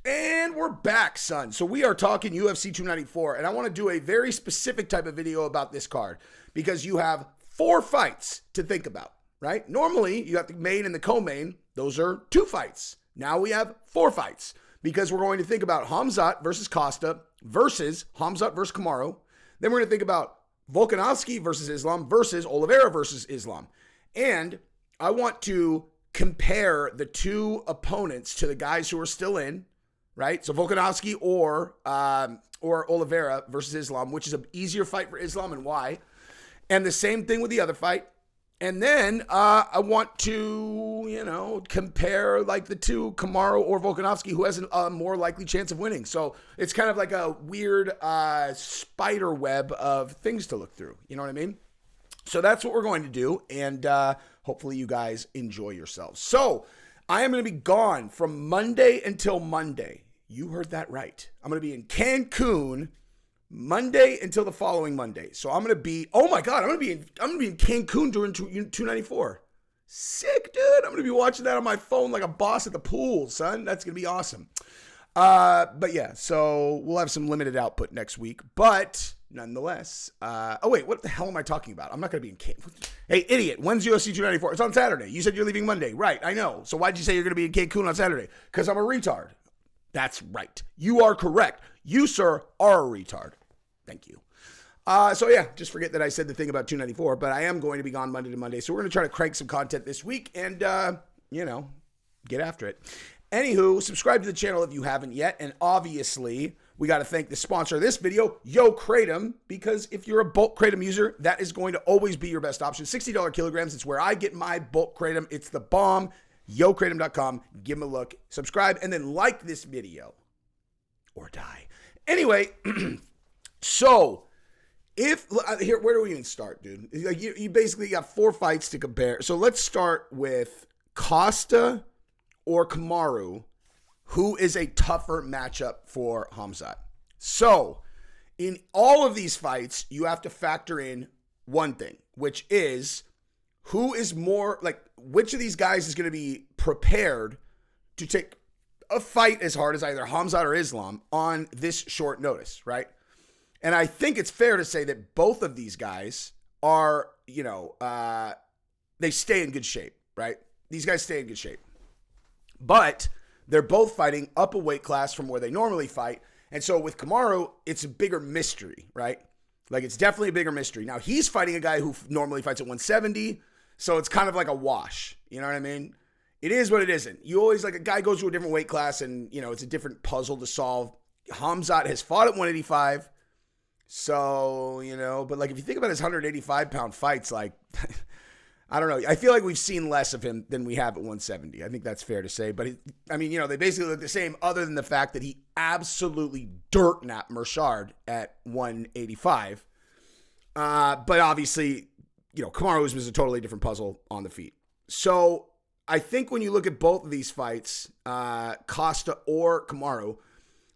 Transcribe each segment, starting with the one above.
And we're back, son. So we are talking UFC 294, and I want to do a very specific type of video about this card because you have 4 fights to think about, right? Normally, you got the main and the co-main. Those are 2 fights. Now we have 4 fights because we're going to think about Khamzat versus Costa versus Khamzat versus Kamaru. Then we're going to think about Volkanovski versus Islam versus Oliveira versus Islam. And I want to compare the 2 opponents to the guys who are still in, right? So Volkanovski or Oliveira versus Islam, which is an easier fight for Islam and why. And the same thing with the other fight. And then I want to, compare like the 2, Kamaru or Volkanovski, who has a more likely chance of winning. So it's kind of like a weird spider web of things to look through. You know what I mean? So that's what we're going to do. And hopefully you guys enjoy yourselves. So I am going to be gone from Monday until Monday. You heard that right. I'm going to be in Cancun Monday until the following Monday. So I'm going to be, oh my God, I'm going to be in Cancun during 294. Sick, dude. I'm going to be watching that on my phone like a boss at the pool, son. That's going to be awesome. But yeah, so we'll have some limited output next week, but nonetheless, oh wait, what the hell am I talking about? I'm not going to be in Cancun. Hey, idiot, when's UFC 294? It's on Saturday. You said you're leaving Monday. Right, I know. So why'd you say you're going to be in Cancun on Saturday? Because I'm a retard. That's right. You are correct. You, sir, are a retard. Thank you. So yeah, just forget that I said the thing about 294, but I am going to be gone Monday to Monday. So we're going to try to crank some content this week and, get after it. Anywho, subscribe to the channel if you haven't yet. And obviously, we got to thank the sponsor of this video, Yo Kratom, because if you're a bulk Kratom user, that is going to always be your best option. $60 kilograms. It's where I get my bulk Kratom. It's the bomb. YoKratom.com. Give them a look. Subscribe and then like this video or die. Anyway, so where do we even start, dude? Like you basically got 4 fights to compare. So let's start with Costa or Kamaru, who is a tougher matchup for Khamzat. So in all of these fights, you have to factor in one thing, which is who is more, like, which of these guys is going to be prepared to take a fight as hard as either Khamzat or Islam on this short notice, right? And I think it's fair to say that both of these guys are, they stay in good shape, right? These guys stay in good shape. But they're both fighting up a weight class from where they normally fight. And so with Kamaru, it's a bigger mystery, right? Like, it's definitely a bigger mystery. Now, he's fighting a guy who normally fights at 170, so it's kind of like a wash. You know what I mean? It is what it isn't. You always, like, a guy goes to a different weight class and, it's a different puzzle to solve. Khamzat has fought at 185. So, but like, if you think about his 185-pound fights, like, I don't know. I feel like we've seen less of him than we have at 170. I think that's fair to say. But, they basically look the same other than the fact that he absolutely dirt-napped Mershard at 185. But obviously, Kamaru Usman is a totally different puzzle on the feet. So I think when you look at both of these fights, Costa or Kamaru,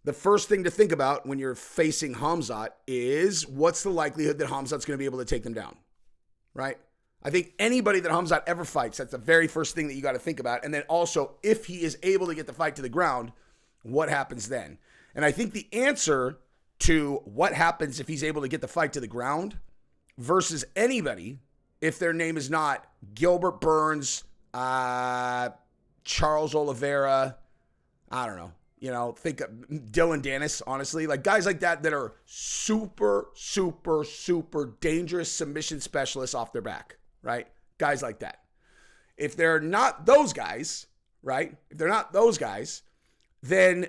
the first thing to think about when you're facing Khamzat is what's the likelihood that Khamzat's going to be able to take them down, right? I think anybody that Khamzat ever fights, that's the very first thing that you got to think about. And then also, if he is able to get the fight to the ground, what happens then? And I think the answer to what happens if he's able to get the fight to the ground versus anybody, if their name is not Gilbert Burns, Charles Oliveira, I don't know. Think of Dylan Dennis, honestly. Like, guys like that are super, super, super dangerous submission specialists off their back, right? Guys like that. If they're not those guys, right? If they're not those guys, then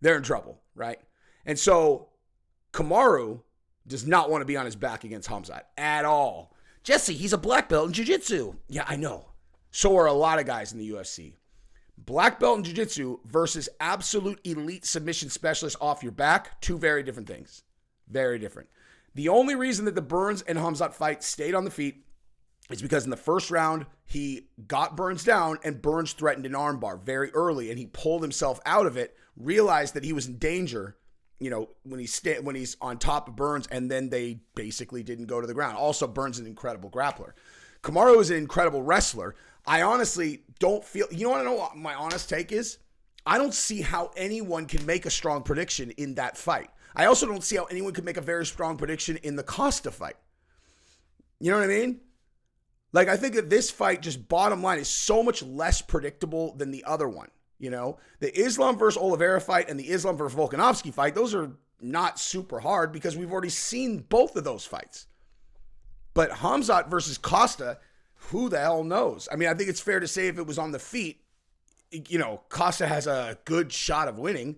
they're in trouble, right? And so Kamaru does not want to be on his back against Khamzat at all. Jesse, he's a black belt in jiu-jitsu. Yeah, I know. So are a lot of guys in the UFC. Black belt in jiu-jitsu versus absolute elite submission specialist off your back, 2 very different things. Very different. The only reason that the Burns and Khamzat fight stayed on the feet is because in the first round, he got Burns down and Burns threatened an armbar very early and he pulled himself out of it, realized that he was in danger, when he's on top of Burns, and then they basically didn't go to the ground. Also, Burns is an incredible grappler. Kamaru is an incredible wrestler. I honestly don't feel, you want to know what my honest take is? I don't see how anyone can make a strong prediction in that fight. I also don't see how anyone could make a very strong prediction in the Costa fight. You know what I mean? Like, I think that this fight, just bottom line, is so much less predictable than the other one. You know, the Islam versus Oliveira fight and the Islam versus Volkanovski fight, those are not super hard because we've already seen both of those fights. But Khamzat versus Costa, who the hell knows? I mean, I think it's fair to say if it was on the feet, you know, Costa has a good shot of winning.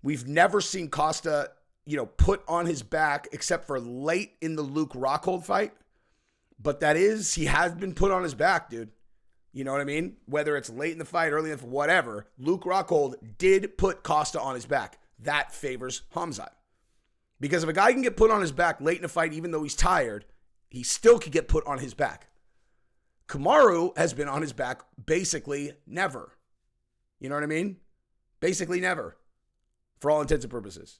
We've never seen Costa, you know, put on his back except for late in the Luke Rockhold fight. But that is, he has been put on his back, dude. You know what I mean? Whether it's late in the fight, early in the fight, whatever, Luke Rockhold did put Costa on his back. That favors Khamzat. Because if a guy can get put on his back late in a fight, even though he's tired, he still could get put on his back. Kamaru has been on his back basically never. You know what I mean? Basically never. For all intents and purposes.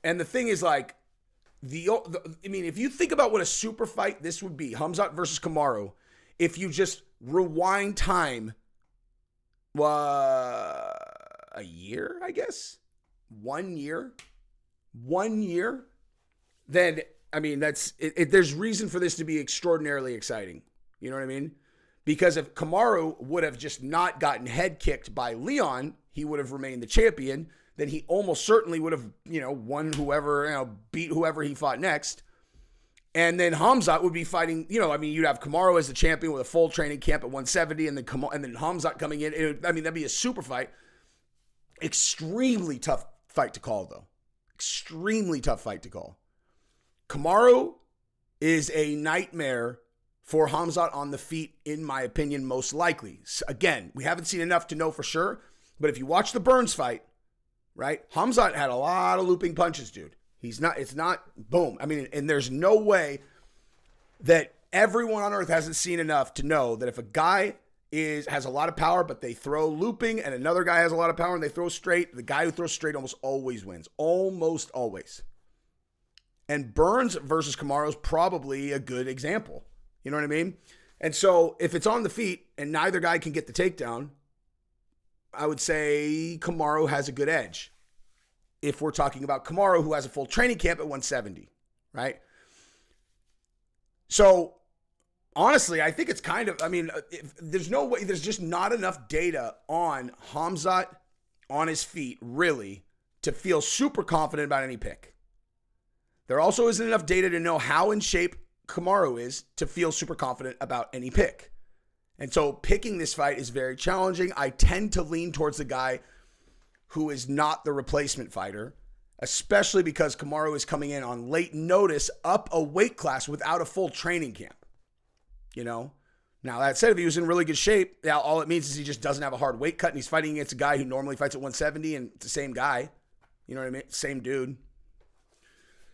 And the thing is, like, I mean, if you think about what a super fight this would be, Khamzat versus Kamaru, if you just rewind time a year, I guess, 1 year, then, I mean, there's reason for this to be extraordinarily exciting. You know what I mean? Because if Kamaru would have just not gotten head kicked by Leon, he would have remained the champion. Then he almost certainly would have, you know, won whoever, you know, beat whoever he fought next. And then Khamzat would be fighting, you know, I mean, you'd have Kamaru as the champion with a full training camp at 170 and then Khamzat coming in. I mean, that'd be a super fight. Extremely tough fight to call, though. Extremely tough fight to call. Kamaru is a nightmare for Khamzat on the feet, in my opinion, most likely. Again, we haven't seen enough to know for sure, but if you watch the Burns fight, right, Khamzat had a lot of looping punches, dude. It's not, boom. I mean, and there's no way that everyone on earth hasn't seen enough to know that if a guy has a lot of power, but they throw looping, and another guy has a lot of power and they throw straight, the guy who throws straight almost always wins. Almost always. And Burns versus Kamaru is probably a good example. You know what I mean? And so if it's on the feet and neither guy can get the takedown, I would say Kamaru has a good edge. If we're talking about Kamaru, who has a full training camp at 170, right? So honestly, I think it's kind of, I mean, there's no way, there's just not enough data on Khamzat on his feet, really, to feel super confident about any pick. There also isn't enough data to know how in shape Kamaru is to feel super confident about any pick. And so picking this fight is very challenging. I tend to lean towards the guy who is not the replacement fighter, especially because Kamaru is coming in on late notice up a weight class without a full training camp. You know? Now, that said, if he was in really good shape, now all it means is he just doesn't have a hard weight cut and he's fighting against a guy who normally fights at 170 and it's the same guy. You know what I mean? Same dude.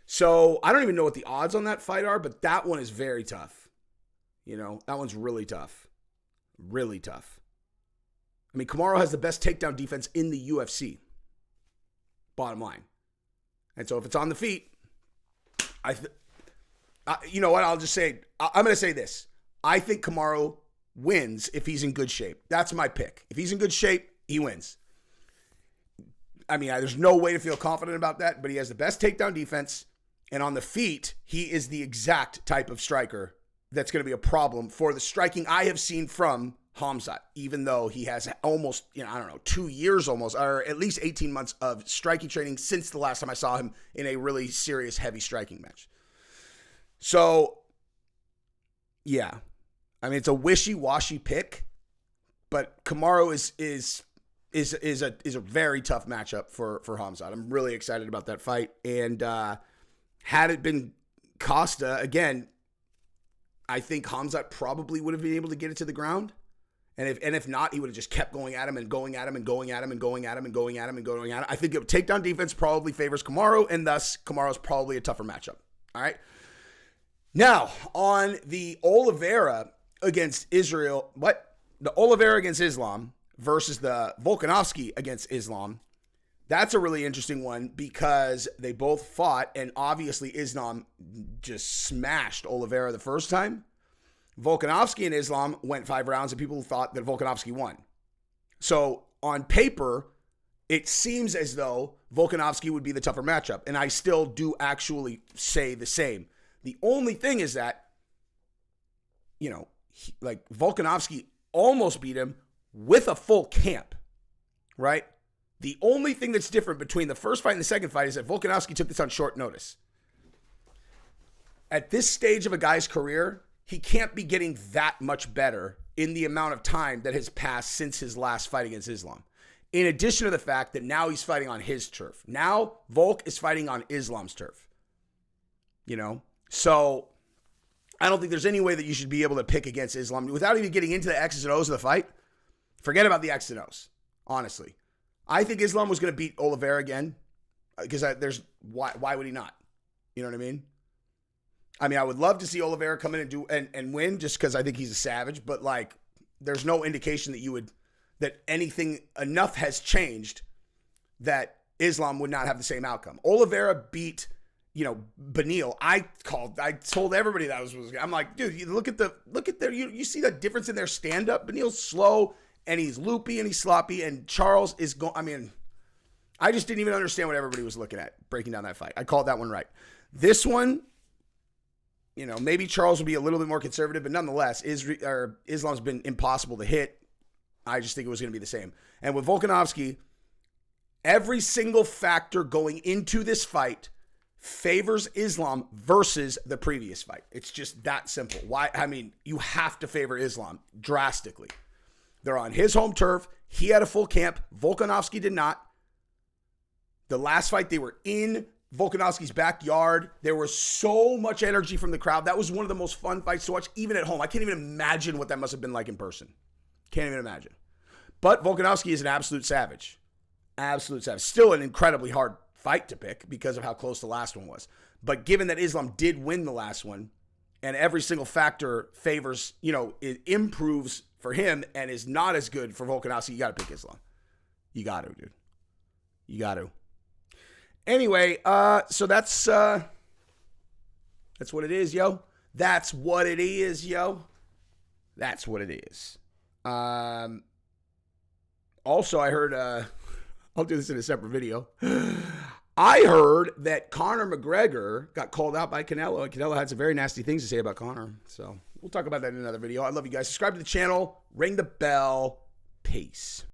So I don't even know what the odds on that fight are, but that one is very tough. You know, that one's really tough. Really tough. I mean, Kamaru has the best takedown defense in the UFC. Bottom line. And so if it's on the feet, you know what? I'll just say, I'm going to say this. I think Kamaru wins if he's in good shape. That's my pick. If he's in good shape, he wins. I mean, there's no way to feel confident about that, but he has the best takedown defense. And on the feet, he is the exact type of striker that's going to be a problem for the striking I have seen from Khamzat, even though he has almost, 2 years almost, or at least 18 months of striking training since the last time I saw him in a really serious, heavy striking match. So, yeah. I mean, it's a wishy-washy pick, but Kamaru is a very tough matchup for Khamzat. I'm really excited about that fight. And had it been Costa, again, I think Khamzat probably would have been able to get it to the ground. And if not, he would have just kept going at him and going at him and going at him and going at him and going at him and going at him. I think the takedown defense probably favors Kamaru, and thus Kamaru's probably a tougher matchup. All right. Now, on the Oliveira against Israel, the Oliveira against Islam versus the Volkanovski against Islam, that's a really interesting one because they both fought, and obviously Islam just smashed Oliveira the first time. Volkanovski and Islam went 5 rounds, and people thought that Volkanovski won. So on paper, it seems as though Volkanovski would be the tougher matchup. And I still do actually say the same. The only thing is that, like Volkanovski almost beat him with a full camp, right? The only thing that's different between the first fight and the second fight is that Volkanovski took this on short notice. At this stage of a guy's career, he can't be getting that much better in the amount of time that has passed since his last fight against Islam. In addition to the fact that now he's fighting on his turf. Now Volk is fighting on Islam's turf. So I don't think there's any way that you should be able to pick against Islam without even getting into the X's and O's of the fight. Forget about the X's and O's, honestly. I think Islam was going to beat Oliveira again because why would he not? You know what I mean? I would love to see Oliveira come in and do and win just because I think he's a savage, but like there's no indication that anything enough has changed that Islam would not have the same outcome. Oliveira beat, Beneil. I told everybody that was I'm like, dude, you look at their you see the difference in their stand-up. Beneil's slow and he's loopy and he's sloppy, and Charles is going. I just didn't even understand what everybody was looking at breaking down that fight. I called that one right. This one, maybe Charles will be a little bit more conservative, but nonetheless, Islam's been impossible to hit. I just think it was going to be the same. And with Volkanovski, every single factor going into this fight favors Islam versus the previous fight. It's just that simple. Why? You have to favor Islam drastically. They're on his home turf. He had a full camp. Volkanovski did not. The last fight, they were in Volkanovski's backyard. There was so much energy from the crowd. That was one of the most fun fights to watch, even at home. I can't even imagine what that must have been like in person. Can't even imagine. But Volkanovski is an absolute savage. Absolute savage. Still an incredibly hard fight to pick because of how close the last one was. But given that Islam did win the last one, and every single factor favors, it improves for him and is not as good for Volkanovski, you got to pick Islam. You got to, dude. You got to. Anyway, so that's what it is, yo. That's what it is, yo. That's what it is. Also, I heard, I'll do this in a separate video. I heard that Conor McGregor got called out by Canelo, and Canelo had some very nasty things to say about Conor. So we'll talk about that in another video. I love you guys. Subscribe to the channel. Ring the bell. Peace.